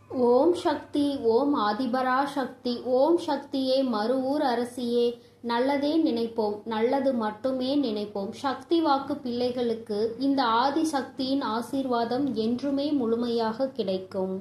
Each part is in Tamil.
ஓம் சக்தி, ஓம் ஆதிபரா சக்தி, ஓம் சக்தியே, மறுவூர் அரசியே. நல்லதே நினைப்போம், நல்லது மட்டுமே நினைப்போம். சக்தி வாக்கு பிள்ளைகளுக்கு இந்த ஆதி சக்தியின் ஆசீர்வாதம் என்றுமே முழுமையாக கிடைக்கும்.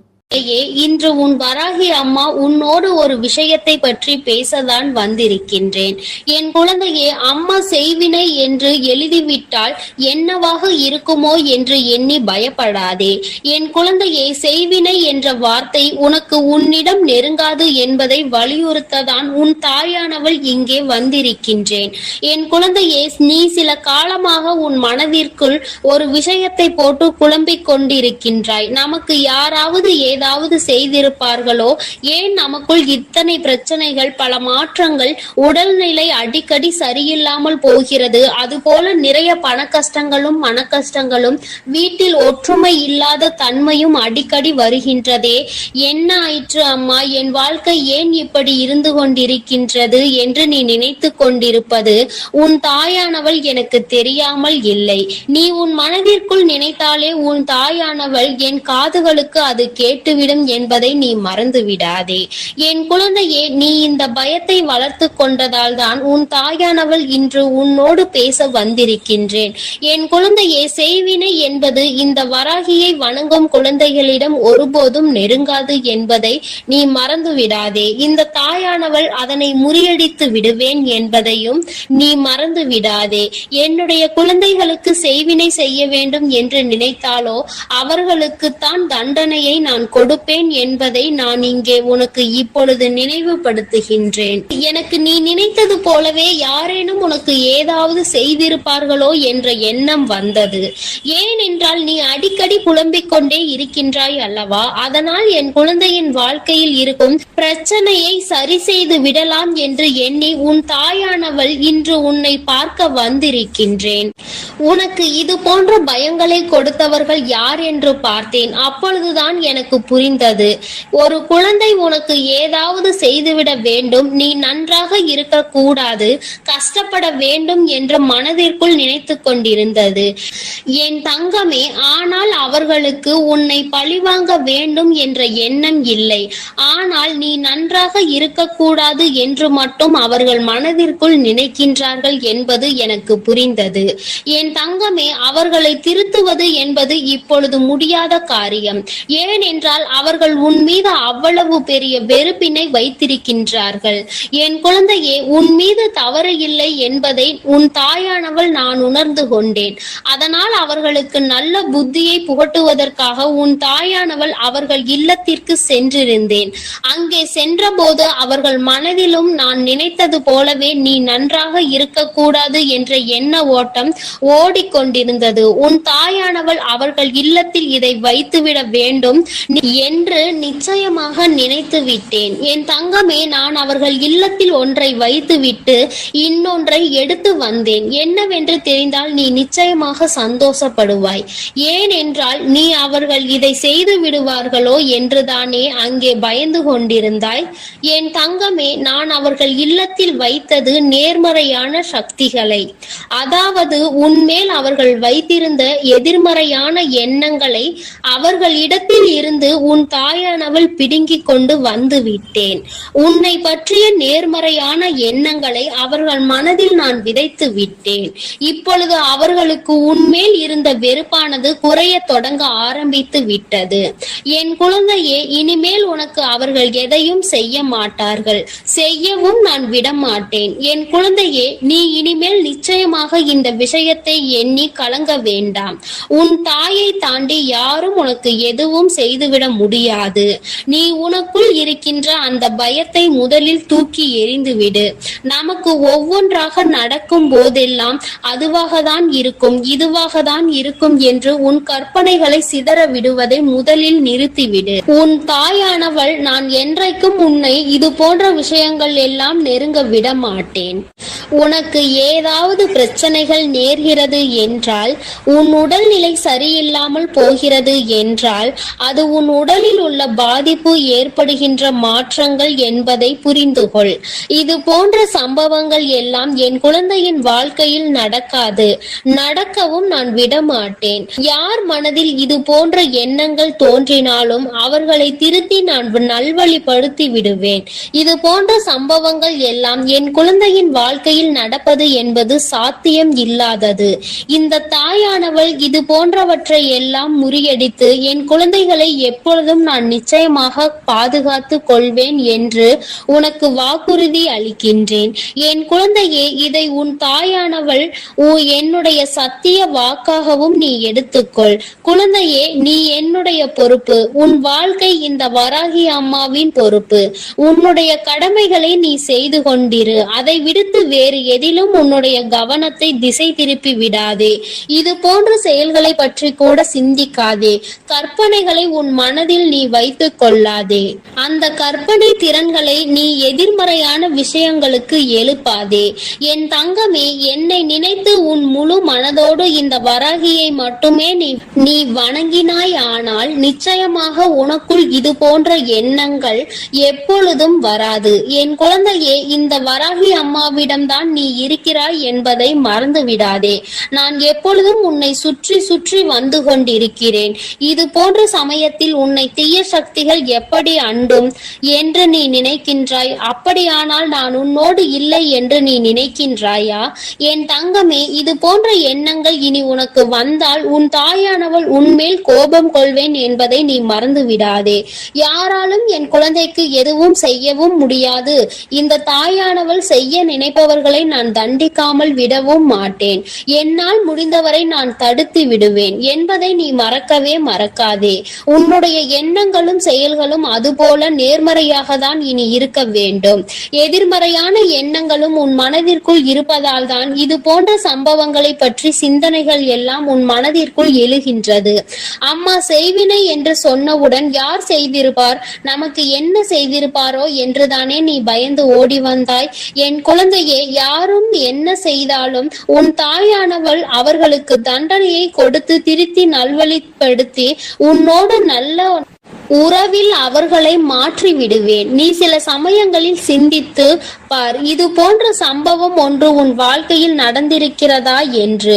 இன்று உன் வராகி அம்மா உன்னோடு ஒரு விஷயத்தை பற்றி பேசதான் வந்திருக்கின்றேன். என் குழந்தையே, அம்மா செய்வினை என்று எழுதிவிட்டால் என்னவாக இருக்குமோ என்று எண்ணி பயப்படாதே. என் குழந்தையே, செய்வினை என்ற வார்த்தை உனக்கு உன்னிடம் நெருங்காது என்பதை வலியுறுத்ததான் உன் தாயானவள் இங்கே வந்திருக்கின்றேன். என் குழந்தையே, நீ சில காலமாக உன் மனதிற்குள் ஒரு விஷயத்தை போட்டு குழம்பிக் கொண்டிருக்கின்றாய். நமக்கு யாராவது ஏதாவது செய்திருப்பார்களோ, ஏன் நமக்குள் இத்தனை பிரச்சனைகள், பல மாற்றங்கள், உடல்நிலை அடிக்கடி சரியில்லாமல் போகிறது, அதுபோல நிறைய பண கஷ்டங்களும் மன கஷ்டங்களும், வீட்டில் ஒற்றுமை இல்லாத தன்மையும் அடிக்கடி வருகின்றதே, என்ன ஆயிற்று அம்மா, என் வாழ்க்கை ஏன் இப்படி இருந்து கொண்டிருக்கின்றது என்று நீ நினைத்து கொண்டிருப்பது உன் தாயானவள் எனக்கு தெரியாமல் இல்லை. நீ உன் மனதிற்குள் நினைத்தாலே உன் தாயானவள் என் காதுகளுக்கு அது கேட்டுவிடும் என்பதை நீ மறந்து விடாதே. என் குழந்தையே, நீ இந்த பயத்தை வளர்த்து கொண்டதால் தான் உன் தாயானவள் இன்று உன்னோடு பேச வந்திருக்கின்றேன். என் குழந்தையே, செய்வினை என்பது இந்த வராகியை வணங்கும் குழந்தைகளிடம் ஒருபோதும் நெருங்காது என்பதை நீ மறந்து விடாதே. இந்த தாயானவள் அதனை முறியடித்து விடுவேன் என்பதையும் நீ மறந்து விடாதே. என்னுடைய குழந்தைகளுக்கு செய்வினை செய்ய வேண்டும் என்று நினைத்தாலோ அவர்களுக்கு தான் தண்டனையை நான் கொடுப்பேன் என்பதை நான் இங்கே உனக்கு இப்பொழுது நினைவுபடுத்துகின்றேன். எனக்கு நீ நினைத்தது போலவே யாரேனும் உனக்கு ஏதாவது செய்திருப்பார்களோ என்ற எண்ணம் வந்தது. ஏனென்றால் நீ அடிக்கடி புலம்பிக் கொண்டே இருக்கின்றாய் அல்லவா? அதனால் என் குழந்தையின் வாழ்க்கையில் இருக்கும் பிரச்சனையை சரி செய்து விடலாம் என்று எண்ணி உன் தாயானவள் இன்று உன்னை பார்க்க வந்திருக்கின்றேன். உனக்கு இது போன்ற பயங்களை கொடுத்தவர்கள் யார் என்று பார்த்தேன். அப்பொழுதுதான் எனக்கு புரிந்தது, ஒரு குழந்தை உனக்கு ஏதாவது செய்துவிட வேண்டும், நீ நன்றாக இருக்க கூடாது, கஷ்டப்பட வேண்டும் என்று மனதிற்குள் நினைத்து கொண்டிருந்தது என் தங்கமே. ஆனால் அவர்களுக்கு உன்னை பழிவாங்க வேண்டும் என்ற எண்ணம் இல்லை. ஆனால் நீ நன்றாக இருக்கக்கூடாது என்று மட்டும் அவர்கள் மனதிற்குள் நினைக்கின்றார்கள் என்பது எனக்கு புரிந்தது. என் தங்கமே, அவர்களை திருத்துவது என்பது இப்பொழுது முடியாத காரியம். ஏனென்றால் அவர்கள் உன் மீது அவ்வளவு பெரிய வெறுப்பினை வைத்திருக்கின்றார்கள். என் குழந்தையே, உன் மீது தவறு இல்லை என்பதை உன் தாயானவள் நான் உணர்ந்து கொண்டேன். அதனால் அவர்களுக்கு நல்ல புத்தியை புகட்டுவதற்காக உன் தாயானவள் அவர்கள் இல்லத்திற்கு சென்றிருந்தேன். அங்கே சென்றபோது அவர்கள் மனதிலும் நான் நினைத்தது போலவே நீ நன்றாக இருக்கக்கூடாது என்ற எண்ண ஓட்டம் ஓடிக்கொண்டிருந்தது. உன் தாயானவள் அவர்கள் இல்லத்தில் இதை வைத்துவிட வேண்டும் என்று நிச்சயமாக நினைத்து விட்டேன். என் தங்கமே, நான் அவர்கள் இல்லத்தில் ஒன்றை வைத்துவிட்டு இன்னொன்றை எடுத்து வந்தேன். என்னவென்று தெரிந்தால் நீ நிச்சயமாக சந்தோஷப்படுவாய். ஏனென்றால் நீ அவர்கள் இதை செய்து விடுவார்களோ என்றுதானே அங்கே பயந்து கொண்டிருந்தாய். என் தங்கமே, நான் அவர்கள் இல்லத்தில் வைத்தது நேர்மறையான சக்திகளை, அதாவது உன்மேல் அவர்கள் வைத்திருந்த எதிர்மறையான எண்ணங்களை அவர்கள் இடத்தில் இருந்து உன் தாயானவள் பிடுங்கிக் கொண்டு வந்து விட்டேன். உன்னை பற்றிய நேர்மறையான எண்ணங்களை அவர்கள் மனதில் நான் விதைத்து விட்டேன். இப்பொழுது அவர்களுக்கு உன்மேல் இருந்த வெறுப்பானது குறைய தொடங்க ஆரம்பித்து விட்டது. என் குழந்தையே, இனிமேல் உனக்கு அவர்கள் எதையும் செய்ய மாட்டார்கள், செய்யவும் நான் விட மாட்டேன். என் குழந்தையே, நீ இனிமேல் நிச்சயமாக இந்த விஷயத்தை எண்ணி கலங்க வேண்டாம். உன் தாயை தாண்டி யாரும் உனக்கு எதுவும் செய்துவிட முடியாது. நீ உனக்குள் இருக்கின்ற அந்த பயத்தை முதலில் தூக்கி எறிந்துவிடு. நமக்கு ஒவ்வொன்றாக நடக்கும் போதெல்லாம் அதுவாக தான் இருக்கும், இதுவாக தான் இருக்கும் என்று உன் கற்பனைகளை சிதற விடுவதை முதலில் நிறுத்திவிடு. உன் தாயானவள் நான் என்றைக்கும் உன்னை இது போன்ற விஷயங்கள் எல்லாம் நெருங்க விட மாட்டேன். உனக்கு ஏதாவது பிரச்சனைகள் நேர்கிறது என்றால், உன் உடல்நிலை சரியில்லாமல் போகிறது என்றால், அது உன் உடலில் உள்ள பாதிப்பு ஏற்படுகின்ற மாற்றங்கள் என்பதை புரிந்து கொள். இது போன்ற சம்பவங்கள் எல்லாம் என் குழந்தையின் வாழ்க்கையில் நடக்காது, நடக்கவும் நான் விடமாட்டேன். யார் மனதில் இது போன்ற எண்ணங்கள் தோன்றினாலும் அவர்களை திருத்தி நான் நல்வழிப்படுத்தி விடுவேன். இது போன்ற சம்பவங்கள் எல்லாம் என் குழந்தையின் வாழ்க்கையில் நடப்பது என்பது சாத்தியம் இல்லாதது. இந்த தாயானவள் இது போன்றவற்றை எல்லாம் முறியடித்து என் குழந்தைகளை எப்பொழுதும் நான் நிச்சயமாக பாதுகாத்து கொள்வேன் என்று உனக்கு வாக்குறுதி அளிக்கின்றேன். என் குழந்தையே, இதை உன் தாயானவள் என்னுடைய சத்திய வாக்காகவும் நீ எடுத்துக்கொள். குழந்தையே, நீ என்னுடைய பொறுப்பு. உன் வாழ்க்கை இந்த வராகி அம்மாவின் பொறுப்பு. உன்னுடைய கடமைகளை நீ செய்து கொண்டிரு. அதை விடுத்து வேறு எதிலும் உன்னுடைய கவனத்தை திசை திருப்பி விடாதே. இது போன்ற செயல்களை பற்றி கூட சிந்திக்காதே. கற்பனைகளை உன் மனதில் நீ வைத்துக் கொள்ளாதே. அந்த கற்பனை திறன்களை நீ எதிர்மறையான விஷயங்களுக்கு எழுப்பாதே. என் தங்கமே, என்னை நினைத்து உன் முழு மனதோடு இந்த வராகியை மட்டுமே நீ வணங்கினாய். ஆனால் நிச்சயமாக உனக்குள் இது போன்ற எண்ணங்கள் எப்பொழுதும் வராது. என் குழந்தையே, இந்த வராகி அம்மாவிடம்தான் நீ இருக்கிறாய் என்பதை மறந்து விடாதே. நான் எப்பொழுதும் உன்னை சுற்றி சுற்றி வந்து கொண்டிருக்கிறேன். இது போன்ற சமயத்தில் உன்னை தீய சக்திகள் எப்படி அண்டும் என்று நீ நினைக்கின்றாய். அப்படியானால் நான் உன்னோடு இல்லை என்று நீ நினைக்கின்றாயா? என் தங்கமே, இது போன்ற எண்ணங்கள் இனி உனக்கு வந்தால் உன் தாயானவள் உன்மேல் கோபம் கொள்வேன் என்பதை நீ மறந்து விடாதே. யாராலும் என் குழந்தைக்கு எதுவும் செய்யவும் முடியாது. இந்த தாயானவள் செய்ய நினைப்பவர்களை நான் தண்டிக்காமல் விடவும் மாட்டேன். என்னால் முடிந்தவரை நான் தடுத்து விடுவேன் என்பதை நீ மறக்கவே மறக்காதே. உன்னுடைய எண்ணங்களும் செயல்களும் அதுபோல நேர்மறையாக தான் இனி இருக்க வேண்டும். எதிர்மறையான எண்ணங்களும் உன் மனதிற்குள் இருப்பதால் தான் இது போன்ற சம்பவங்களை பற்றி சிந்தனைகள் எல்லாம் உன் மனதிற்குள் எழுகின்றது. அம்மா செய்வினை என்று சொன்னவுடன் யார் செய்திருப்பார், நமக்கு என்ன செய்திருப்பாரோ என்றுதானே நீ பயந்து ஓடி வந்தாய். என் குழந்தையே, யாரும் என்ன செய்தாலும் உன் தாயானவள் அவர்களுக்கு தண்டனையை கொடுத்து திருத்தி நல்வழிப்படுத்தி உன்னோடு நல்ல உறவில் அவர்களை மாற்றி விடுவேன். நீ சில சமயங்களில் சிந்தித்து பார், இது போன்ற சம்பவம் ஒன்று உன் வாழ்க்கையில் நடந்திருக்கிறதா என்று.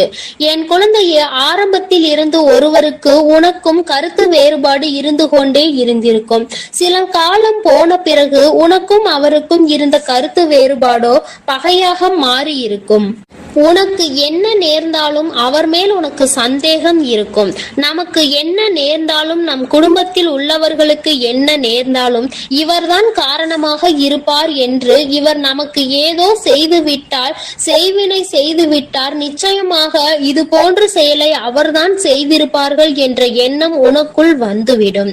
என் குழந்தையே, ஆரம்பத்தில் இருந்து ஒருவருக்கு உனக்கும் கருத்து வேறுபாடு இருந்து கொண்டே இருந்திருக்கும். சில காலம் போன பிறகு உனக்கும் அவருக்கும் இருந்த கருத்து வேறுபாடோ பகையாக மாறி இருக்கும். உனக்கு என்ன நேர்ந்தாலும் அவர் மேல் உனக்கு சந்தேகம் இருக்கும். நமக்கு என்ன நேர்ந்தாலும், நம் குடும்பத்தில் உள்ளவர்களுக்கு என்ன நேர்ந்தாலும் இவர்தான் காரணமாக இருப்பார் என்று, இவர் நமக்கு ஏதோ செய்து விட்டார், செய்வினை செய்து விட்டார், நிச்சயமாக இது போன்ற செயலை அவர்தான் செய்திருப்பார்கள் என்ற எண்ணம் உனக்குள் வந்துவிடும்.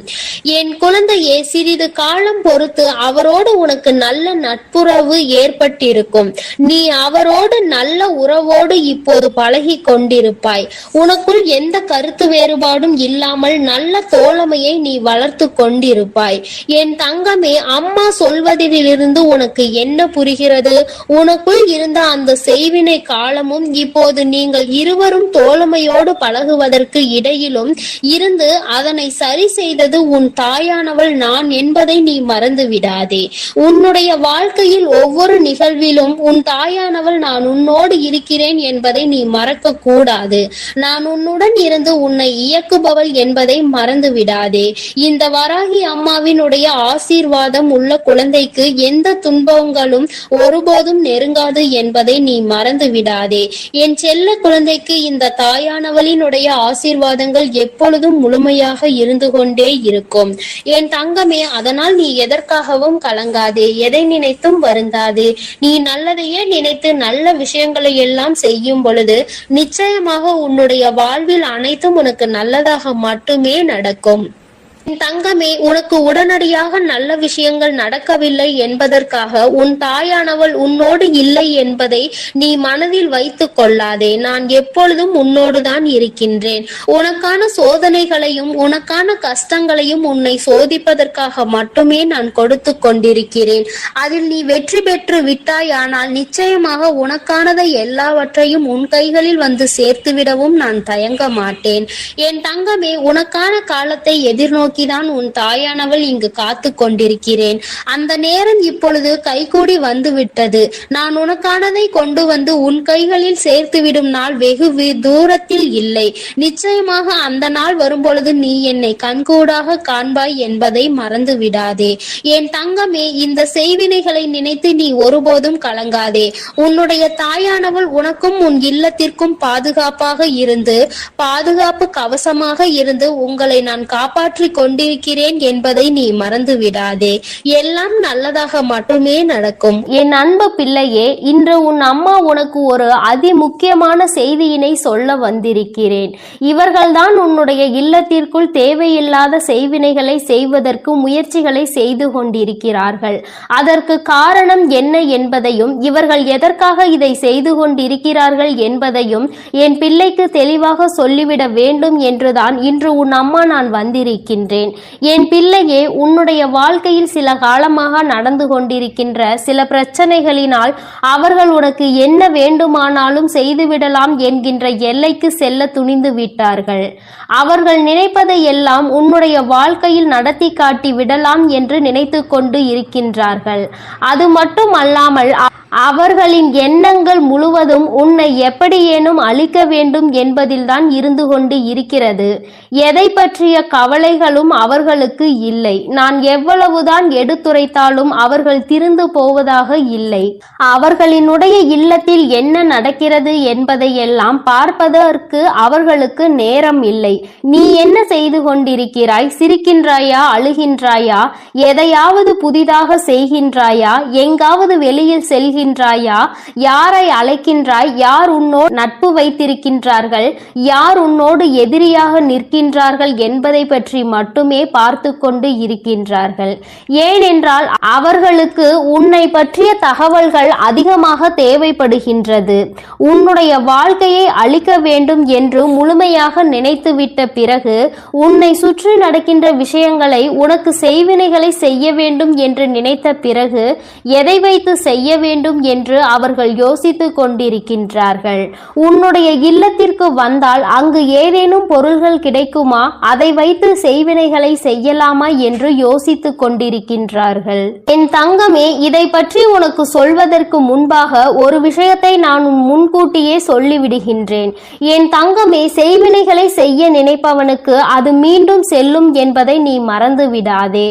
என் குழந்தையே, சிறிது காலம் பொறுத்து அவரோடு உனக்கு நல்ல நட்புறவு ஏற்பட்டிருக்கும். நீ அவரோடு நல்ல உறவோடு இப்போது பழகி கொண்டிருப்பாய். உனக்குள் எந்த கருத்து வேறுபாடும் இல்லாமல் நல்ல தோழமையை நீ வளர்த்து கொண்டிருப்பாய். என் தங்கமே, அம்மா சொல்வதிலிருந்து உனக்கு என்ன புரிகிறது? உனக்குள் இருந்த அந்த செய்வினை காலமும் இப்போது நீங்கள் இருவரும் தோழமையோடு பழகுவதற்கு இடையிலும் இருந்து அதனை சரி செய்தது உன் தாயானவள் நான் என்பதை நீ மறந்து விடாதே. உன்னுடைய வாழ்க்கையில் ஒவ்வொரு நிகழ்விலும் உன் தாயானவள் நான் உன்னோடு இருக்கிறேன் என்பதை நீ மறக்க கூடாது. நான் உன்னுடன் இருந்து உன்னை இயக்குபவள் என்பதை மறந்து விடாதே. இந்த வராகி அம்மாவினுடைய ஆசீர்வாதம் உள்ள குழந்தைக்கு எந்த துன்பங்களும் ஒருபோதும் நெருங்காது என்பதை நீ மறந்து விடாதே. என் செல்ல குழந்தைக்கு இந்த தாயானவளினுடைய ஆசீர்வாதங்கள் எப்பொழுதும் முழுமையாக இருந்து கொண்டே இருக்கும். என் தங்கமே, அதனால் நீ எதற்காகவும் கலங்காதே, எதை நினைத்தும் வருந்தாதே. நீ நல்லதையே நினைத்து நல்ல விஷயங்களை எல்லாம் செய்யும் பொழுது நிச்சயமாக உன்னுடைய வாழ்வில் அனைத்தும் உனக்கு நல்லதாக மட்டுமே நடக்கும். தங்கமே, உனக்கு உடனடியாக நல்ல விஷயங்கள் நடக்கவில்லை என்பதற்காக உன் தாயானவள் உன்னோடு இல்லை என்பதை நீ மனதில் வைத்துக் கொள்ளாதே. நான் எப்பொழுதும் உன்னோடுதான் இருக்கின்றேன். உனக்கான சோதனைகளையும் உனக்கான கஷ்டங்களையும் உன்னை சோதிப்பதற்காக மட்டுமே நான் கொடுத்து கொண்டிருக்கிறேன். அதில் நீ வெற்றி பெற்று விட்டாயானால் நிச்சயமாக உனக்கானதை எல்லாவற்றையும் உன் கைகளில் வந்து சேர்த்துவிடவும் நான் தயங்க மாட்டேன். என் தங்கமே, உனக்கான காலத்தை எதிர்நோக்கி நோக்கிதான் உன் தாயானவள் இங்கு காத்து கொண்டிருக்கிறேன். அந்த நேரம் இப்பொழுது கைகூடி வந்துவிட்டது. நான் உனக்கானதை கொண்டு வந்து உன் கைகளில் சேர்த்துவிடும் நாள் வெகு தூரத்தில் இல்லை. நிச்சயமாக அந்த நாள் வரும்பொழுது நீ என்னை கண்கூடாக காண்பாய் என்பதை மறந்து விடாதே. என் தங்கமே, இந்த செய்வினைகளை நினைத்து நீ ஒருபோதும் கலங்காதே. உன்னுடைய தாயானவள் உனக்கும் உன் இல்லத்திற்கும் பாதுகாப்பாக இருந்து, பாதுகாப்பு கவசமாக இருந்து உங்களை நான் காப்பாற்றி கொண்டிருக்கிறேன் என்பதை நீ மறந்து விடாதே. எல்லாம் நல்லதாக மட்டுமே நடக்கும். என் அன்பு பிள்ளையே, இன்று உன் அம்மா உனக்கு ஒரு அதி முக்கியமான செய்தியினை சொல்ல வந்திருக்கிறேன். இவர்கள்தான் உன்னுடைய இல்லத்திற்குள் தேவையில்லாத செய்வினைகளை செய்வதற்கு முயற்சிகளை செய்து கொண்டிருக்கிறார்கள். அதற்கு காரணம் என்ன என்பதையும் இவர்கள் எதற்காக இதை செய்து கொண்டிருக்கிறார்கள் என்பதையும் என் பிள்ளைக்கு தெளிவாக சொல்லிவிட வேண்டும் என்றுதான் இன்று உன் அம்மா நான் வந்திருக்கின்றேன். என் பிள்ளையே, உன்னுடைய வாழ்க்கையில் சில காலமாக நடந்து கொண்டிருக்கின்ற சில பிரச்சனைகளினால் அவர்கள் உனக்கு என்ன வேண்டுமானாலும் செய்துவிடலாம் என்கின்ற எல்லைக்கு செல்ல துணிந்து விட்டார்கள். அவர்கள் நினைப்பதை எல்லாம் உன்னுடைய வாழ்க்கையில் நடத்தி காட்டி விடலாம் என்று நினைத்து கொண்டு இருக்கின்றார்கள். அது மட்டும் அல்லாமல் அவர்களின் எண்ணங்கள் முழுவதும் உன்னை எப்படியேனும் அழிக்க வேண்டும் என்பதில்தான் இருந்து கொண்டு இருக்கிறது. எதை பற்றிய கவலைகளும் அவர்களுக்கு இல்லை. நான் எவ்வளவுதான் எடுத்துரைத்தாலும் அவர்கள் திருந்து போவதாக இல்லை. அவர்களினுடைய இல்லத்தில் என்ன நடக்கிறது என்பதை எல்லாம் பார்ப்பதற்கு அவர்களுக்கு நேரம் இல்லை. நீ என்ன செய்து கொண்டிருக்கிறாய்? சிரிக்கின்றாயா? அழுகின்றாயா? எதையாவது புதிதாக செய்கின்றாயா? எங்காவது வெளியில் செல்கின்றாயா? யாரை அழைக்கின்றாய்? யார் உன்னோடு நட்பு வைத்திருக்கின்றார்கள்? யார் உன்னோடு எதிரியாக நிற்கின்றார்கள் என்பதை பற்றி மட்டுமே பார்த்து கொண்டு இருக்கின்றார்கள். ஏனென்றால் அவர்களுக்கு உன்னை பற்றிய தகவல்கள் அதிகமாக தேவைப்படுகின்றது. உன்னுடைய வாழ்க்கையை அழிக்க வேண்டும் என்று முழுமையாக நினைத்துவிட்ட பிறகு உன்னை சுற்றி நடக்கின்ற விஷயங்களை, உனக்கு செய்வினைகளை செய்ய வேண்டும் என்று நினைத்த பிறகு எதை வைத்து செய்ய வேண்டும் என்று அவர்கள் யோசித்துக் கொண்டிருக்கின்றார்கள். உன்னுடைய இல்லத்திற்கு வந்தால் அங்கு ஏதேனும் பொருள்கள் கிடைக்குமா, அதை வைத்து செய்வினைகளை செய்யலாமா என்று யோசித்துக் கொண்டிருக்கின்றார்கள். என் தங்கமே, இதை பற்றி உனக்கு சொல்வதற்கு முன்பாக ஒரு விஷயத்தை நான் முன்கூட்டியே சொல்லிவிடுகின்றேன். என் தங்கமே, செய்வினைகளை செய்ய நினைப்பவனுக்கு அது மீண்டும் செல்லும் என்பதை நீ மறந்து விடாதே.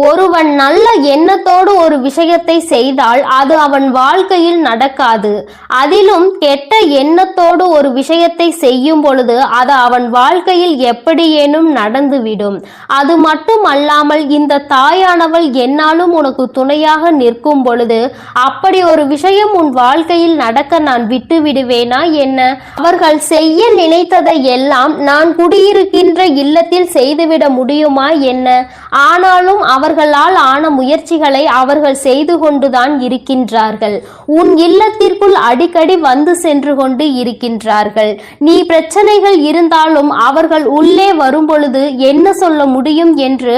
ஒருவன் நல்ல எண்ணத்தோடு ஒரு விஷயத்தை செய்தால் அது அவன் வாழ்க்கையில் நடக்காது. அதிலும் கெட்ட எண்ணத்தோடு ஒரு விஷயத்தை செய்யும் பொழுது அது அவன் வாழ்க்கையில் எப்படியேனும் நடந்துவிடும். அது மட்டும் அல்லாமல் இந்த தாயானவள் என்னாலும் உனக்கு துணையாக நிற்கும் பொழுது அப்படி ஒரு விஷயம் உன் வாழ்க்கையில் நடக்க நான் விட்டு விடுவேனா என்ன? அவர்கள் செய்ய நினைத்ததை எல்லாம் நான் குடியிருக்கின்ற இல்லத்தில் செய்துவிட முடியுமா என்ன? ஆனாலும் அவர்களால் ஆன முயற்சிகளை அவர்கள் செய்து கொண்டுதான் இருக்கின்றார்கள். உன் இல்லத்திற்குள் அடிக்கடி வந்து சென்று கொண்டு இருக்கின்றார்கள். நீ பிரச்சனைகள் இருந்தாலும் அவர்கள் உள்ளே வரும்பொழுது என்ன சொல்ல முடியும் என்று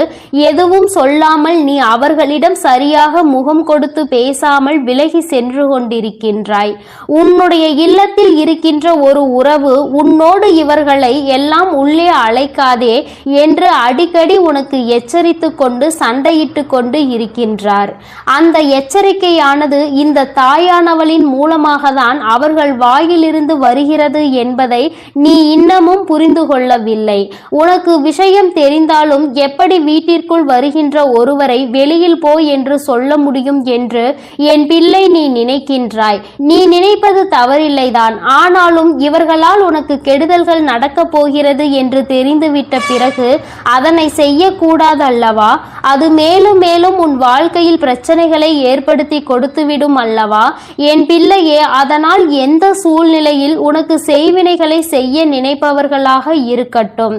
எதுவும் சொல்லாமல் நீ அவர்களிடம் சரியாக முகம் கொடுத்து பேசாமல் விலகி சென்று கொண்டிருக்கின்றாய். உன்னுடைய இல்லத்தில் இருக்கின்ற ஒரு உறவு உன்னோடு இவர்களை எல்லாம் உள்ளே அழைக்காதே என்று அடிக்கடி உனக்கு எச்சரித்து கொண்டு சண்டையிட்டு கொண்டு இருக்கின்றார். அந்த எச்சரிக்கையானது இந்த தாயானவளின் மூலமாக தான் அவர்கள் வாயிலிருந்து வருகிறது என்பதை நீ இன்னமும் புரிந்து கொள்ளவில்லை. உனக்கு விஷயம் தெரிந்தாலும் எப்படி வீட்டிற்குள் வருகின்ற ஒருவரை வெளியில் போ என்று சொல்ல முடியும் என்று என் பிள்ளை நீ நினைக்கின்றாய். நீ நினைப்பது தவறில்லைதான். ஆனாலும் இவர்களால் உனக்கு கெடுதல்கள் நடக்கப் போகிறது என்று தெரிந்துவிட்ட பிறகு அதனை செய்யக்கூடாதல்லவா? அது மேலும் மேலும் உன் வாழ்க்கையில் பிரச்சனைகளை ஏற்படுத்தி கொடுத்துவிடும் அல்லவா? என் பிள்ளையே, அதனால் எந்த சூழ்நிலையில் உனக்கு செய்வினைகளை செய்ய நினைப்பவர்களாக இருக்கட்டும்,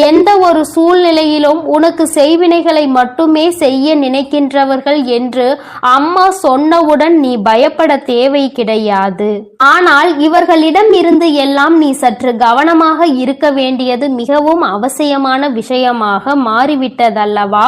எந்த ஒரு சூழ்நிலையிலும் உனக்கு செய்வினைகளை மட்டுமே செய்ய நினைக்கின்றவர்கள் என்று அம்மா சொன்னவுடன் நீ பயப்பட தேவை கிடையாது. ஆனால் இவர்களிடம் இருந்து எல்லாம் நீ சற்று கவனமாக இருக்க வேண்டியது மிகவும் அவசியமான விஷயமாக மாறிவிட்டதல்லவா?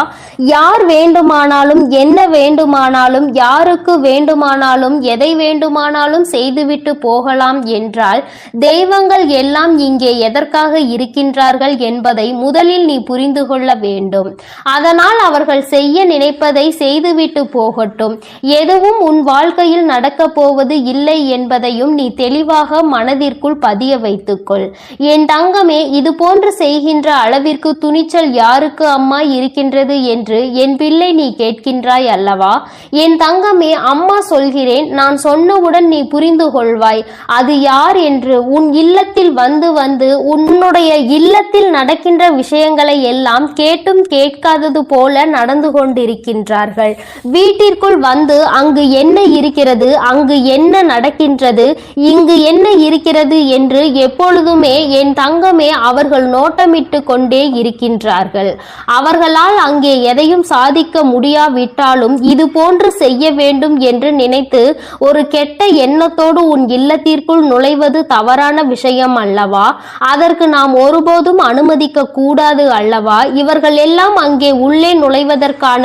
யார் வேண்டுமானாலும் என்ன வேண்டுமானாலும் யாருக்கு வேண்டுமானாலும் வேண்டுமானாலும் எதை வேண்டுமானாலும் செய்துவிட்டு போகலாம் என்றால் தெய்வங்கள் எல்லாம் இங்கே எதற்காக இருக்கின்றார்கள் என்பதை முதலில் நீ புரிந்து கொள்ள வேண்டும். அதனால் அவர்கள் செய்ய நினைப்பதை செய்துவிட்டு போகட்டும். எதுவும் உன் வாழ்க்கையில் நடக்கப் போவது இல்லை என்பதையும் நீ தெளிவாக மனதிற்குள் பதிய வைத்துக்கொள். என் தங்கமே, இது போன்று செய்கின்ற அளவிற்கு துணிச்சல் யாருக்கு அம்மா இருக்கின்றது என்று என் பிள்ளை நீ கேட்கின்றாய் அல்லவா? என் தங்கமே, அம்மா சொல்கிறேன், நான் சொன்னவுடன் நீ புரிந்து கொள்வாய் அது யார் என்று. உன் இல்லத்தில் வந்து வந்து உன்னுடைய இல்லத்தில் நடக்கின்ற விஷயங்களை எல்லாம் கேட்டும் கேட்காதது போல நடந்து கொண்டிருக்கின்றார்கள். வீட்டிற்குள் வந்து அங்கு என்ன இருக்கிறது, அங்கு என்ன நடக்கின்றது, இங்கு என்ன இருக்கிறது என்று எப்பொழுதுமே என் தங்கமே அவர்கள் நோட்டமிட்டு கொண்டே இருக்கின்றார்கள். அவர்களால் அங்கே எதையும் சாதிக்க முடியாவிட்டாலும் இது போன்று செய்ய வேண்டும் என்று நினைத்து ஒரு கெட்ட எண்ணத்தோடு உன் இல்லத்திற்குள் நுழைவது தவறான விஷயம் அல்லவா? அதற்கு நாம் ஒருபோதும் அனுமதிக்க கூடாது அல்லவா? இவர்கள் எல்லாம் அங்கே உள்ளே நுழைவதற்கான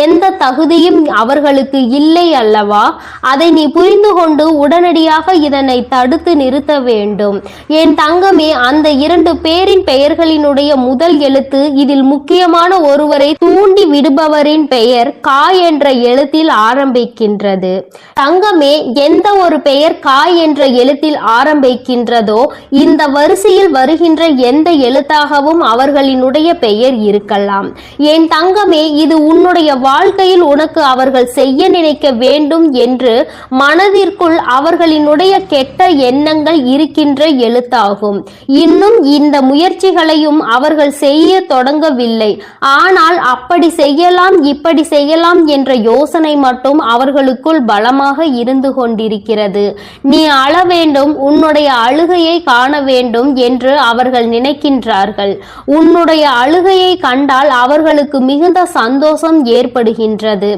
எந்த தகுதியும் அவர்களுக்கு இல்லை அல்லவா? அதை நீ புரிந்து கொண்டு உடனடியாக இதனை தடுத்து நிறுத்த வேண்டும். என் தங்கமே, அந்த 2 பேரின் பெயர்களினுடைய முதல் எழுத்து இதில் முக்கியமான ஒருவரை தூண்டி விடுபவரின் பெயர் கா என்ற எழுத்தில் ஆரம்பிக்கின்றது. தங்கமே, எந்த ஒரு பெயர் கா என்ற எழுத்தில் ஆரம்பிக்கின்றதோ இந்த வரிசையில் வருகின்ற எந்த எழுத்தாகவும் அவர்களினுடைய பெயர் இருக்கலாம். என் தங்கமே, இது உன்னுடைய வாழ்க்கையில் உனக்கு அவர்கள் செய்ய நினைக்க வேண்டும் என்று மனதிற்குள் அவர்களினுடைய கெட்ட எண்ணங்கள் இருக்கின்ற எழுத்தாகும். இன்னும் இந்த முயற்சிகளையும் அவர்கள் செய்ய தொடங்கவில்லை. ஆனால் அப்படி செய்யலாம் இப்படி செய்யலாம் என்ற யோசனை மட்டும் அவர்களுக்குள் பலமாக இருந்து கொண்டிருக்கிறது. நீ அழ வேண்டும், உன்னுடைய அழுகையை காண வேண்டும் என்று அவர்கள் நினைக்கின்றார்கள். உன்னுடைய அழுகையை கண்டால் அவர்களுக்கு மிகுந்த சந்தோஷம் ஏற்படுகின்றது.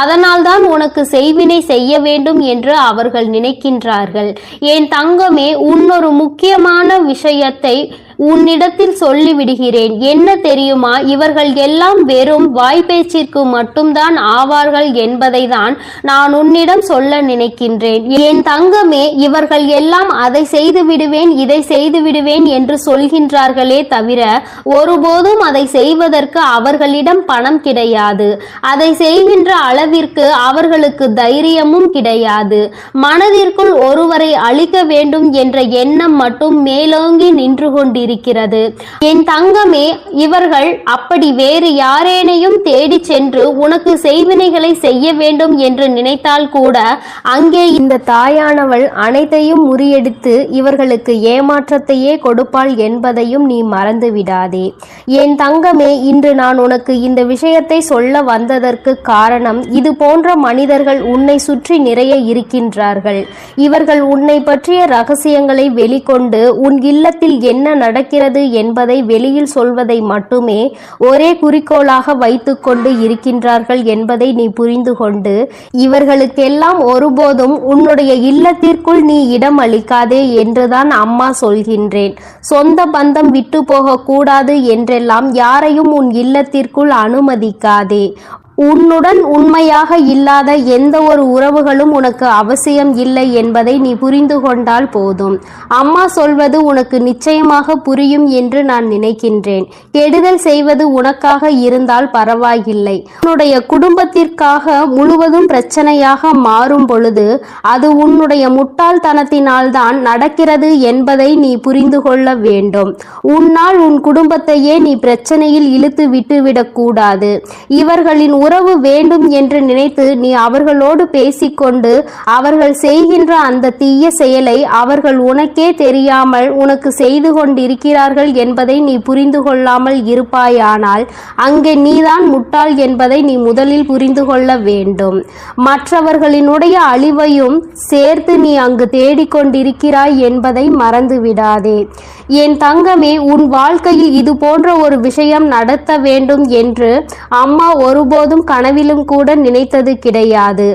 அதனால்தான் உனக்கு செய்வினை செய்ய வேண்டும் என்று அவர்கள் நினைக்கின்றார்கள். என் தங்கமே, இன்னொரு முக்கியமான விஷயத்தை உன்னிடத்தில் சொல்லிவிடுகிறேன். என்ன தெரியுமா? இவர்கள் எல்லாம் வெறும் வாய்ப்பேச்சிற்கு மட்டும்தான் ஆவார்கள் என்பதை தான் நான் உன்னிடம் சொல்ல நினைக்கின்றேன். என் தங்கமே, இவர்கள் எல்லாம் அதை செய்து விடுவேன் இதை செய்து விடுவேன் என்று சொல்கின்றார்களே தவிர ஒருபோதும் அதை செய்வதற்கு அவர்களிடம் பணம் கிடையாது. அதை செய்கின்ற அளவிற்கு அவர்களுக்கு தைரியமும் கிடையாது. மனதிற்குள் ஒருவரை அழிக்க வேண்டும் என்ற எண்ணம் மட்டும் மேலோங்கி நின்று கொண்டிருக்கிறது. என் தங்கமே, இவர்கள் அப்படி வேறு யாரேனையும் தேடி சென்று உனக்கு செய்வினைகளை செய்ய வேண்டும் என்று நினைத்தால் கூட அங்கே இந்த தாயானவள் அனைத்தையும் முறியடித்து இவர்களுக்கு ஏமாற்றத்தையே கொடுப்பாள் என்பதையும் நீ மறந்து விடாதே. என் தங்கமே, இன்று நான் உனக்கு இந்த விஷயத்தை சொல்ல வந்ததற்கு காரணம், இது போன்ற மனிதர்கள் உன்னை சுற்றி நிறைய இருக்கின்றார்கள். இவர்கள் உன்னை பற்றிய ரகசியங்களை வெளிக்கொண்டு உன் இல்லத்தில் என்ன நடக்கிறது என்பதை வெளியில் சொல்வதை மட்டுமே ஒரே குறிக்கோளாக வைத்துக்கொண்டு இருக்கின்றார்கள் என்பதை நீ புரிந்து கொண்டு இவர்களுக்கெல்லாம் ஒருபோதும் உன்னுடைய இல்லத்திற்குள் நீ இடம் அளிக்காதே என்றுதான் அம்மா சொல்கின்றேன். சொந்த பந்தம் விட்டு போக கூடாது என்றெல்லாம் யாரையும் உன் இல்லத்திற்குள் அனுமதிக்காதே. உன்னுடன் உண்மையாக இல்லாத எந்த ஒரு உறவுகளும் உனக்கு அவசியம் இல்லை என்பதை நீ புரிந்து கொண்டால் போதும். அம்மா சொல்வது உனக்கு நிச்சயமாக புரியும் என்று நான் நினைக்கின்றேன். கெடுதல் செய்வது உனக்காக இருந்தால் பரவாயில்லை. உன்னுடைய குடும்பத்திற்காக முழுவதும் பிரச்சனையாக மாறும் பொழுது அது உன்னுடைய முட்டாள்தனத்தினால் தான் நடக்கிறது என்பதை நீ புரிந்து கொள்ள வேண்டும். உன்னால் உன் குடும்பத்தையே நீ பிரச்சனையில் இழுத்து விட்டுவிடக் கூடாது. இவர்களின் உறவு வேண்டும் என்று நினைத்து நீ அவர்களோடு பேசிக்கொண்டு அவர்கள் செய்கின்ற அந்த தீய செயலை அவர்கள் உனக்கே தெரியாமல் உனக்கு செய்து கொண்டிருக்கிறார்கள் என்பதை நீ புரிந்து கொள்ளாமல் இருப்பாயானால் அங்கே நீதான் முட்டாள் என்பதை நீ முதலில் புரிந்து கொள்ள வேண்டும். மற்றவர்களினுடைய அழிவையும் சேர்த்து நீ அங்கு தேடிக்கொண்டிருக்கிறாய் என்பதை மறந்து விடாதே. என் தங்கமே, உன் வாழ்க்கையில் இது போன்ற ஒரு விஷயம் நடத்த வேண்டும் என்று அம்மா ஒருபோதும் கனவிலும் கூட நினைத்தது கிடையாது.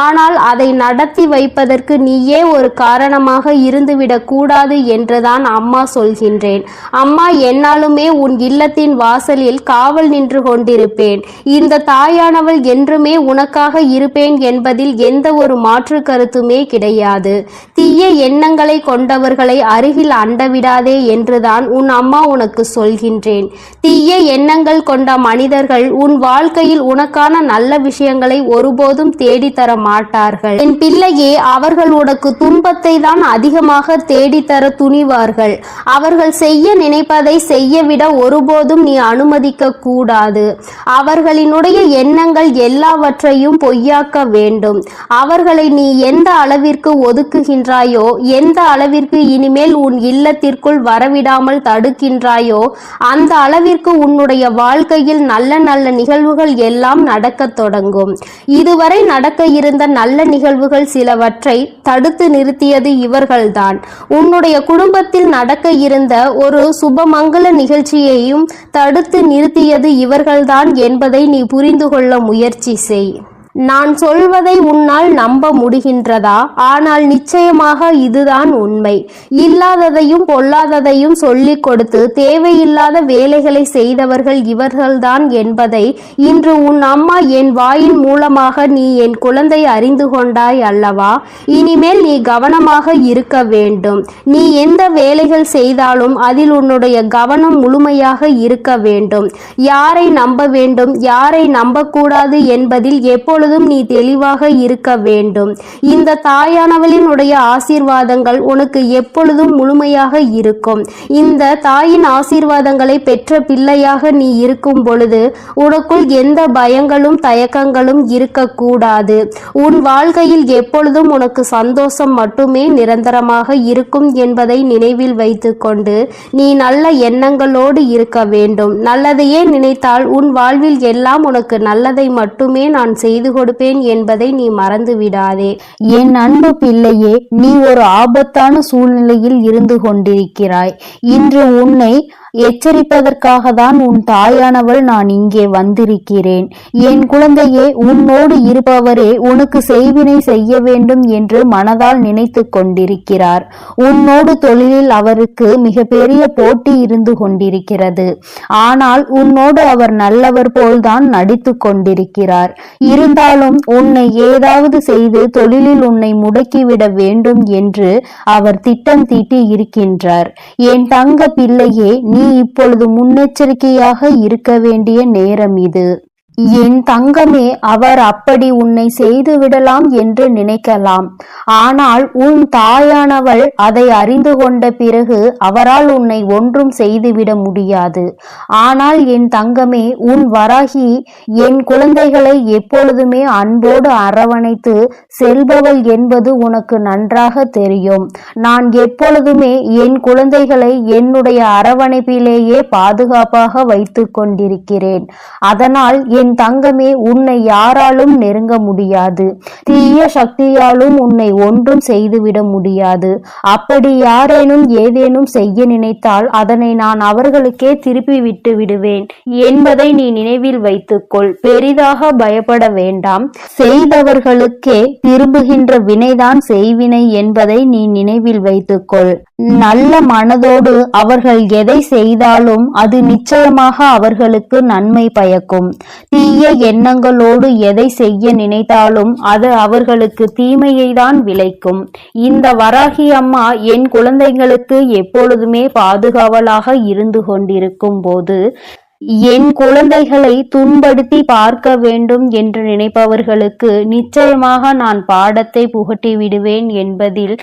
ஆனால் அதை நடத்தி வைப்பதற்கு நீயே ஒரு காரணமாக இருந்துவிடக் கூடாது என்றுதான் அம்மா சொல்கின்றேன். அம்மா, என்னாலுமே உன் இல்லத்தின் வாசலில் காவல் நின்று கொண்டிருப்பேன். இந்த தாயானவள் என்றுமே உனக்காக இருப்பேன் என்பதில் எந்த ஒரு மாற்று கருத்துமே கிடையாது. தீய எண்ணங்களை கொண்டவர்களை அருகில் அண்டவிடாதே என்றுதான் உன் அம்மா உனக்கு சொல்கின்றேன். தீய எண்ணங்கள் கொண்ட மனிதர்கள் உன் வாழ்க்கையில் உனக்கான நல்ல விஷயங்களை ஒருபோதும் தேடித்தர மாட்டார்கள். என் பிள்ளையே, அவர்கள் உனக்கு துன்பத்தை தான் அதிகமாக தேடித்தர துணிவார்கள். அவர்கள் செய்ய நினைப்பதை செய்யவிட ஒருபோதும் நீ அனுமதிக்க கூடாது. அவர்களினுடைய எண்ணங்கள் எல்லாவற்றையும் பொய்யாக்க வேண்டும். அவர்களை நீ எந்த அளவிற்கு ஒதுக்குகின்றாயோ, எந்த அளவிற்கு இனிமேல் உன் இல்லத்திற்குள் வரவிடாமல் தடுக்கின்றாயோ, அந்த அளவிற்கு உன்னுடைய வாழ்க்கையில் நல்ல நல்ல நிகழ்வுகள் எல்லாம் நடக்கத் தொடங்கும். இதுவரை நடக்க இருந்த நல்ல நிகழ்வுகள் சிலவற்றை தடுத்து நிறுத்தியது இவர்கள்தான். உன்னுடைய குடும்பத்தில் நடக்க இருந்த ஒரு சுபமங்கல நிகழ்ச்சியையும் தடுத்து நிறுத்தியது இவர்கள்தான் என்பதை நீ புரிந்து கொள்ள முயற்சி செய். நான் சொல்வதை உன்னால் நம்ப முடிகின்றதா? ஆனால் நிச்சயமாக இதுதான் உண்மை. இல்லாததையும் பொல்லாததையும் சொல்லிக் கொடுத்து தேவையில்லாத வேலைகளை செய்தவர்கள் இவர்கள்தான் என்பதை இன்று உன் அம்மா என் வாயின் மூலமாக நீ என் குழந்தை அறிந்து கொண்டாய் அல்லவா? இனிமேல் நீ கவனமாக இருக்க வேண்டும். நீ எந்த வேலைகள் செய்தாலும் அதில் உன்னுடைய கவனம் முழுமையாக இருக்க வேண்டும். யாரை நம்ப வேண்டும், யாரை நம்பக்கூடாது என்பதில் எப்பொழுதும் நீ தெளிவாக இருக்க வேண்டும். இந்த தாயானவளினுடைய ஆசீர்வாதங்கள் உனக்கு எப்பொழுதும் முழுமையாக இருக்கும். இந்த தாயின் ஆசீர்வாதங்களை பெற்ற பிள்ளையாக நீ இருக்கும் பொழுது உனக்குள் எந்த பயங்களும் தயக்கங்களும் இருக்கக்கூடாது. உன் வாழ்க்கையில் எப்பொழுதும் உனக்கு சந்தோஷம் மட்டுமே நிரந்தரமாக இருக்கும் என்பதை நினைவில் வைத்துக்கொண்டு நீ நல்ல எண்ணங்களோடு இருக்க வேண்டும். நல்லதையே நினைத்தால் உன் வாழ்வில் எல்லாம் உனக்கு நல்லதை மட்டுமே நான் செய்து கொடுப்பேன் என்பதை நீ மறந்து விடாதே. என் அன்பு பிள்ளையே, நீ ஒரு ஆபத்தான சூழ்நிலையில் இருந்து கொண்டிருக்கிறாய். இன்று உன்னை எச்சரிப்பதற்காக தான் உன் தாயானவள் நான் இங்கே வந்திருக்கிறேன். என் குழந்தையே, உன்னோடு இருப்பவரே உனக்கு செய்வினை செய்ய வேண்டும் என்று மனதால் நினைத்து கொண்டிருக்கிறார். உன்னோடு தொழிலில் அவருக்கு மிகப்பெரிய போட்டி இருந்து கொண்டிருக்கிறது. ஆனால் உன்னோடு அவர் நல்லவர் போல்தான் நடித்து கொண்டிருக்கிறார். இருந்தாலும் உன்னை ஏதாவது செய்து தொழிலில் உன்னை முடக்கிவிட வேண்டும் என்று அவர் திட்டம் தீட்டி இருக்கின்றார். என் தங்க பிள்ளையே, நீ இப்பொழுது முன்னெச்சரிக்கையாக இருக்க வேண்டிய நேரம் இது. என் தங்கமே, அவர் அப்படி உன்னை செய்து விடலாம் என்று நினைக்கலாம். ஆனால் உன் தாயானவள் அதை அறிந்து கொண்ட பிறகு அவரால் உன்னை ஒன்றும் செய்துவிட முடியாது. ஆனால் என் தங்கமே, உன் வராகி என் குழந்தைகளை எப்பொழுதுமே அன்போடு அரவணைத்து செல்பவள் என்பது உனக்கு நன்றாக தெரியும். நான் எப்பொழுதுமே என் குழந்தைகளை என்னுடைய அரவணைப்பிலேயே பாதுகாப்பாக வைத்து கொண்டிருக்கிறேன். அதனால் என் தங்கமே, உன்னை யாராலும் நெருங்க முடியாது. தீய சக்தியாலும் உன்னை ஒன்றும் செய்துவிட முடியாது. அப்படி யாரேனும் ஏதேனும் செய்ய நினைத்தால் அதனை நான் அவர்களுக்கே திருப்பி விட்டு விடுவேன் என்பதை நீ நினைவில் வைத்துக்கொள். பெரிதாக பயப்பட வேண்டாம். செய்தவர்களுக்கே திரும்புகின்ற வினைதான் செய்வினை என்பதை நீ நினைவில் வைத்துக்கொள். நல்ல மனதோடு அவர்கள் எதை செய்தாலும் அது நிச்சயமாக அவர்களுக்கு நன்மை பயக்கும். தீய எண்ணங்களோடு எதை செய்ய நினைத்தாலும் அது அவர்களுக்கு தீமையை தான் விளைக்கும். இந்த வராகி அம்மா என் குழந்தைகளுக்கு எப்பொழுதுமே பாதுகாவலாக இருந்து கொண்டிருக்கும் போது என் குழந்தைகளை துன்படுத்தி பார்க்க வேண்டும் என்று நினைப்பவர்களுக்கு நிச்சயமாக நான் பாடத்தை புகட்டி விடுவேன் என்பதில்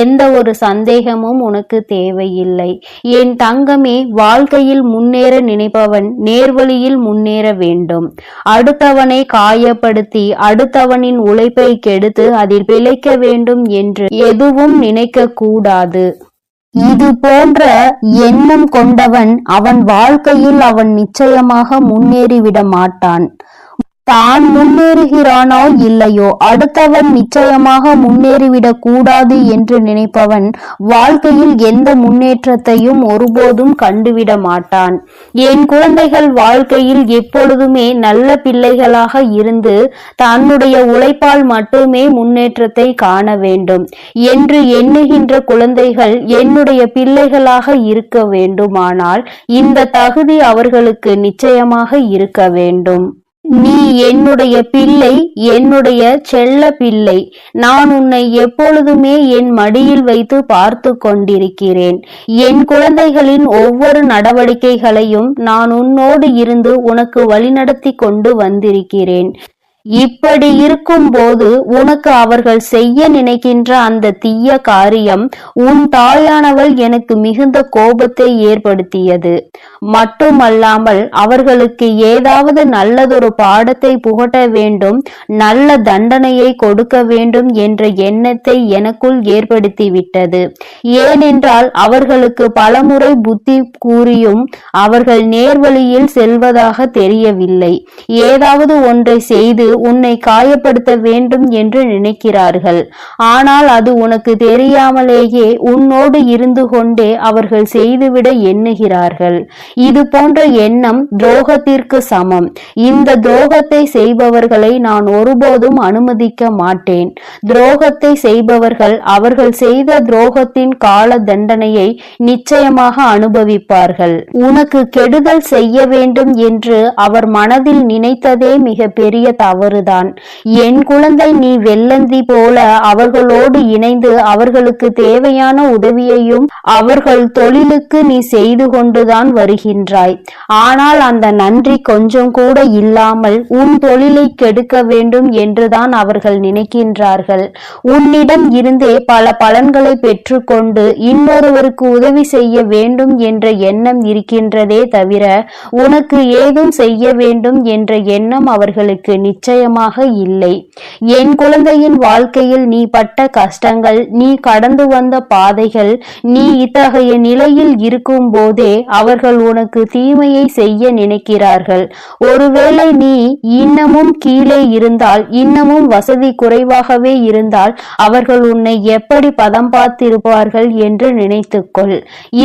எந்த ஒரு சந்தேகமும் உனக்கு தேவையில்லை. என் தங்கமே, வாழ்க்கையில் முன்னேற நினைப்பவன் நேர்வழியில் முன்னேற வேண்டும். அடுத்தவனை காயப்படுத்தி அடுத்தவனின் உழைப்பை கெடுத்து அதில் பிழைக்க வேண்டும் என்று எதுவும் நினைக்க கூடாது. இது போன்ற எண்ணம் கொண்டவன் அவன் வாழ்க்கையில் அவன் நிச்சயமாக முன்னேறிவிட மாட்டான். தான் முன்னேறுகிறானோ இல்லையோ அடுத்தவன் நிச்சயமாக முன்னேறிவிடக் கூடாது என்று நினைப்பவன் வாழ்க்கையில் எந்த முன்னேற்றத்தையும் ஒருபோதும் கண்டுவிட மாட்டான். என் குழந்தைகள் வாழ்க்கையில் எப்பொழுதுமே நல்ல பிள்ளைகளாக இருந்து தன்னுடைய உழைப்பால் மட்டுமே முன்னேற்றத்தை காண வேண்டும் என்று எண்ணுகின்ற குழந்தைகள் என்னுடைய பிள்ளைகளாக இருக்க வேண்டுமானால் இந்த தகுதி அவர்களுக்கு நிச்சயமாக இருக்க வேண்டும். நீ என்னுடைய பிள்ளை, என்னுடைய செல்ல பிள்ளை. நான் உன்னை எப்பொழுதுமே என் மடியில் வைத்து பார்த்து கொண்டிருக்கிறேன். என் குழந்தைகளின் ஒவ்வொரு நடவடிக்கைகளையும் நான் உன்னோடு இருந்து உனக்கு வழிநடத்தி கொண்டு வந்திருக்கிறேன். இப்படி இருக்கும்போது உனக்கு அவர்கள் செய்ய நினைக்கின்ற அந்த தீய காரியம் உன் தாயானவள் எனக்கு மிகுந்த கோபத்தை ஏற்படுத்தியது மட்டுமல்லாமல் அவர்களுக்கு ஏதாவது நல்லதொரு பாடத்தை புகட்ட வேண்டும், நல்ல தண்டனையை கொடுக்க வேண்டும் என்ற எண்ணத்தை எனக்குள் ஏற்படுத்திவிட்டது. ஏனென்றால் அவர்களுக்கு பலமுறை புத்தி கூறியும் அவர்கள் நேர்வழியில் செல்வதாக தெரியவில்லை. ஏதாவது ஒன்றை செய்து உன்னை காயப்படுத்த வேண்டும் என்று நினைக்கிறார்கள். ஆனால் அது உனக்கு தெரியாமலேயே உன்னோடு இருந்து கொண்டே அவர்கள் செய்துவிட எண்ணுகிறார்கள். இது போன்ற எண்ணம் துரோகத்திற்கு சமம். இந்த துரோகத்தை செய்பவர்களை நான் ஒருபோதும் அனுமதிக்க மாட்டேன். துரோகத்தை செய்பவர்கள் அவர்கள் செய்த துரோகத்தின் கால தண்டனையை நிச்சயமாக அனுபவிப்பார்கள். உனக்கு கெடுதல் செய்ய வேண்டும் என்று அவர் மனதில் நினைத்ததே மிக பெரிய தவறுதான். என் குழந்தை, நீ வெள்ளந்தி போல அவர்களோடு இணைந்து அவர்களுக்கு தேவையான உதவியையும் அவர்கள் தொழிலுக்கு நீ செய்து கொண்டுதான் வருகின்றாய். ஆனால் அந்த நன்றி கொஞ்சம் கூட இல்லாமல் உன் தொழிலை கெடுக்க வேண்டும் என்றுதான் அவர்கள் நினைக்கின்றார்கள். உன்னிடம் இருந்தே பல பலன்களை பெற்றுக்கொண்டு இன்னொருவருக்கு உதவி செய்ய வேண்டும் என்ற எண்ணம் இருக்கின்றதே தவிர உனக்கு ஏதும் செய்ய வேண்டும் என்ற எண்ணம் அவர்களுக்கு நிச்சயமாக இல்லை. என் குழந்தையின் வாழ்க்கையில் நீ பட்ட கஷ்டங்கள், நீ கடந்து வந்த பாதைகள், நீ இத்தகைய நிலையில் இருக்கும் போதே அவர்கள் உனக்கு தீமையை செய்ய நினைக்கிறார்கள். ஒருவேளை நீ இன்னமும் கீழே இருந்தால், இன்னமும் வசதி குறைவாகவே இருந்தால் அவர்கள் உன்னை எப்படி பதம் பார்த்திருப்பார்கள் என்று நினைத்துக்கொள்.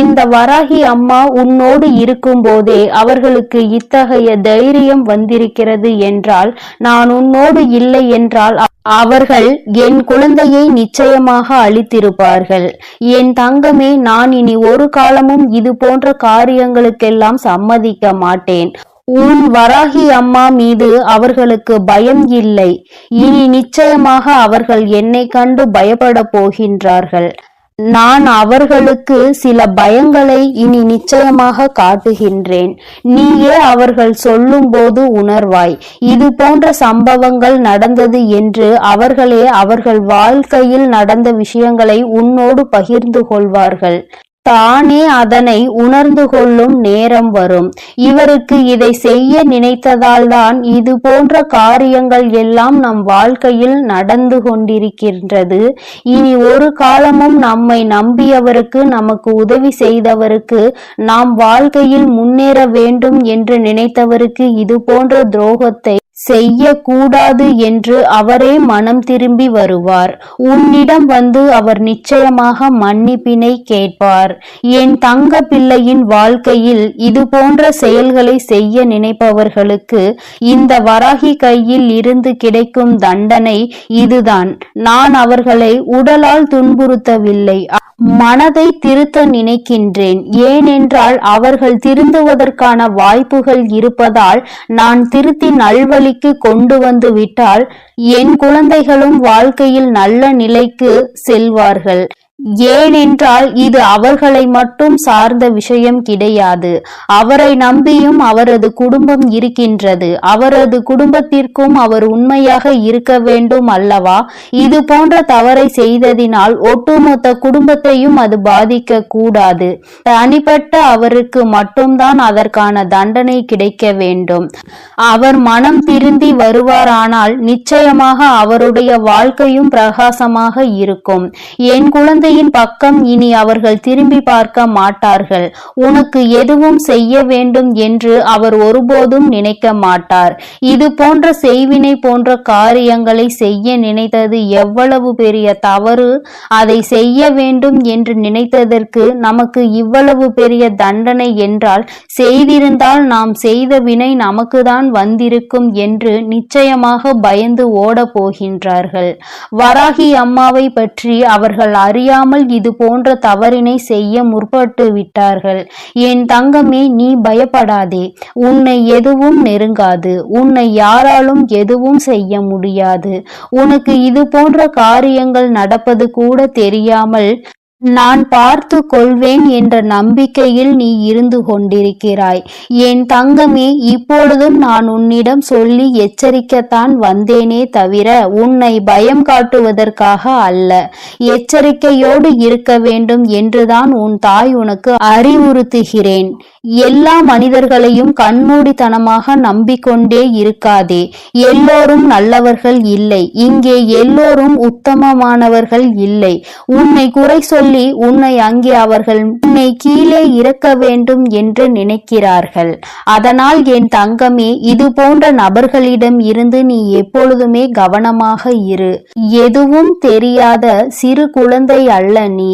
இந்த வராகி அம்மா உன்னோடு இருக்கும் போதே அவர்களுக்கு இத்தகைய தைரியம் வந்திருக்கிறது என்றால், நான் உன்னோடு இல்லை என்றால் அவர்கள் என் குழந்தையை நிச்சயமாக அழித்திருப்பார்கள். என் தங்கமே, நான் இனி ஒரு காலமும் இது போன்ற காரியங்களுக்கெல்லாம் சம்மதிக்க மாட்டேன். உன் வராகி அம்மா மீது அவர்களுக்கு பயம் இல்லை. இனி நிச்சயமாக அவர்கள் என்னை கண்டு பயப்பட போகின்றார்கள். நான் அவர்களுக்கு சில பயங்களை இனி நிச்சயமாக காட்டுகின்றேன். நீயே அவர்கள் சொல்லும் போது உணர்வாய். இது போன்ற சம்பவங்கள் நடந்தது என்று அவர்களே அவர்கள் வாழ்க்கையில் நடந்த விஷயங்களை உன்னோடு பகிர்ந்து கொள்வார்கள். தானே அதனை உணர்ந்து கொள்ளும் நேரம் வரும். இவருக்கு இதை செய்ய நினைத்ததால் தான் இது போன்ற காரியங்கள் எல்லாம் நம் வாழ்க்கையில் நடந்து கொண்டிருக்கின்றது. இனி ஒரு காலமும் நம்மை நம்பியவருக்கு, நமக்கு உதவி செய்தவருக்கு, நாம் வாழ்க்கையில் முன்னேற வேண்டும் என்று நினைத்தவருக்கு இது போன்ற துரோகத்தை செய்யக்கூடாது என்று அவரே மனம் திரும்பி வருவார். உன்னிடம் வந்து அவர் நிச்சயமாக மன்னிப்பினை கேட்பார். என் தங்க பிள்ளையின் வாழ்க்கையில் இது போன்ற செயல்களை செய்ய நினைப்பவர்களுக்கு இந்த வராகி கையில் இருந்து கிடைக்கும் தண்டனை இதுதான். நான் அவர்களை உடலால் துன்புறுத்தவில்லை, மனதை திருத்த நினைக்கின்றேன். ஏனென்றால் அவர்கள் திருந்துவதற்கான வாய்ப்புகள் இருப்பதால் நான் திருத்தி நல்வழிக்கு கொண்டு வந்து விட்டால் என் குழந்தைகளும் வாழ்க்கையில் நல்ல நிலைக்கு செல்வார்கள். ஏனென்றால் இது அவர்களை மட்டும் சார்ந்த விஷயம் கிடையாது. அவரை நம்பியும் அவரது குடும்பம் இருக்கின்றது. அவரது குடும்பத்திற்கும் அவர் உண்மையாக இருக்க வேண்டும் அல்லவா? இது போன்ற தவறை செய்ததினால் ஒட்டுமொத்த குடும்பத்தையும் அது பாதிக்க கூடாது. தனிப்பட்ட அவருக்கு மட்டும்தான் அதற்கான தண்டனை கிடைக்க வேண்டும். அவர் மனம் திருந்தி வருவாரானால் நிச்சயமாக அவருடைய வாழ்க்கையும் பிரகாசமாக இருக்கும். என் குழந்தை, பிள்ளையின் பக்கம் இனி அவர்கள் திரும்பி பார்க்க மாட்டார்கள். உனக்கு எதுவும் செய்ய வேண்டும் என்று அவர் ஒருபோதும் நினைக்க மாட்டார். இது போன்ற செய்வினை போன்ற காரியங்களை செய்ய நினைத்தது எவ்வளவு பெரிய தவறு. அதை செய்ய வேண்டும் என்று நினைத்ததற்கு நமக்கு இவ்வளவு பெரிய தண்டனை என்றால், செய்திருந்தால் நாம் செய்த வினை நமக்குதான் வந்திருக்கும் என்று நிச்சயமாக பயந்து ஓட போகின்றார்கள். வராகி அம்மாவை பற்றி அவர்கள் அறியாமல் இது போன்ற தவறினை செய்ய முற்பட்டு விட்டார்கள். என் தங்கமே, நீ பயப்படாதே. உன்னை எதுவும் நெருங்காது. உன்னை யாராலும் எதுவும் செய்ய முடியாது. உனக்கு இது போன்ற காரியங்கள் நடப்பது கூட தெரியாமல் நான் பார்த்து கொள்வேன் என்ற நம்பிக்கையில் நீ இருந்து கொண்டிருக்கிறாய். என் தங்கமே, இப்பொழுதும் நான் உன்னிடம் சொல்லி எச்சரிக்கத்தான் வந்தேனே தவிர உன்னை பயம் காட்டுவதற்காக அல்ல. எச்சரிக்கையோடு இருக்க வேண்டும் என்றுதான் உன் தாய் உனக்கு அறிவுறுத்துகிறேன். எல்லா மனிதர்களையும் கண்மூடித்தனமாக நம்பிக்கொண்டே இருக்காதே. எல்லோரும் நல்லவர்கள் இல்லை. இங்கே எல்லோரும் உத்தமமானவர்கள் இல்லை. உன்னை குறை சொல்லி உன்னை அங்கே அவர்கள் உன்னை கீழே இறக்க வேண்டும் என்று நினைக்கிறார்கள். அதனால் என் தங்கமே, இது போன்ற நபர்களிடம் இருந்து நீ எப்பொழுதுமே கவனமாக இரு. எதுவும் தெரியாத சிறு குழந்தை அல்ல நீ.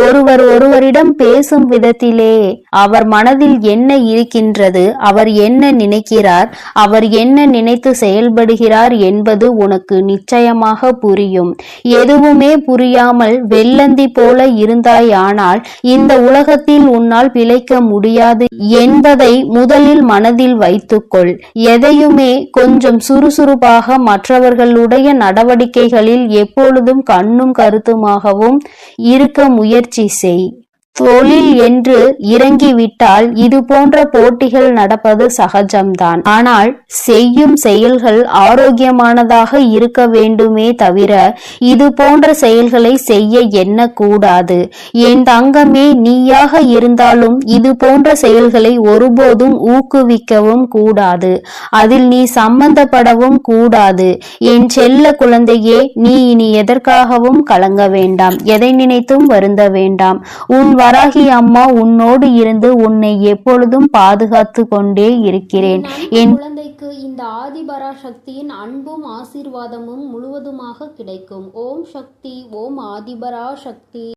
ஒருவரிடம் பேசும் விதத்திலே அவர் மனதில் என்ன இருக்கின்றது, அவர் என்ன நினைக்கிறார், அவர் என்ன நினைத்து செயல்படுகிறார் என்பது உனக்கு நிச்சயமாக புரியும். எதுவுமே புரியாமல் வெள்ளந்தி போல இருந்தாயானால் இந்த உலகத்தில் உன்னால் பிழைக்க முடியாது என்பதை முதலில் மனதில் வைத்துக்கொள். எதையுமே கொஞ்சம் சுறுசுறுப்பாக மற்றவர்களுடைய நடவடிக்கைகளில் எப்பொழுதும் கண்ணும் கருத்துமாகவும் இருக்க முயற்சி செய். தொழில் என்று இறங்கிவிட்டால் இது போன்ற போட்டிகள் நடப்பது சகஜம்தான். ஆனால் செய்யும் செயல்கள் ஆரோக்கியமானதாக இருக்க வேண்டுமே தவிர இது போன்ற செயல்களை செய்ய எண்ணக்கூடாது. என் தங்கமே, நீயாக இருந்தாலும் இது போன்ற செயல்களை ஒருபோதும் ஊக்குவிக்கவும் கூடாது. அதில் நீ சம்பந்தப்படவும் கூடாது. என் செல்ல குழந்தையே, நீ இனி எதற்காகவும் கலங்க வேண்டாம். எதை நினைத்தும் வருந்த வேண்டாம். உன் வராகி அம்மா உன்னோடு இருந்து உன்னை எப்பொழுதும் பாதுகாத்து கொண்டே இருக்கிறேன். என் குழந்தைக்கு இந்த ஆதிபராசக்தியின் அன்பும் ஆசீர்வாதமும் முழுவதுமாக கிடைக்கும். ஓம் சக்தி. ஓம் ஆதிபராசக்தி.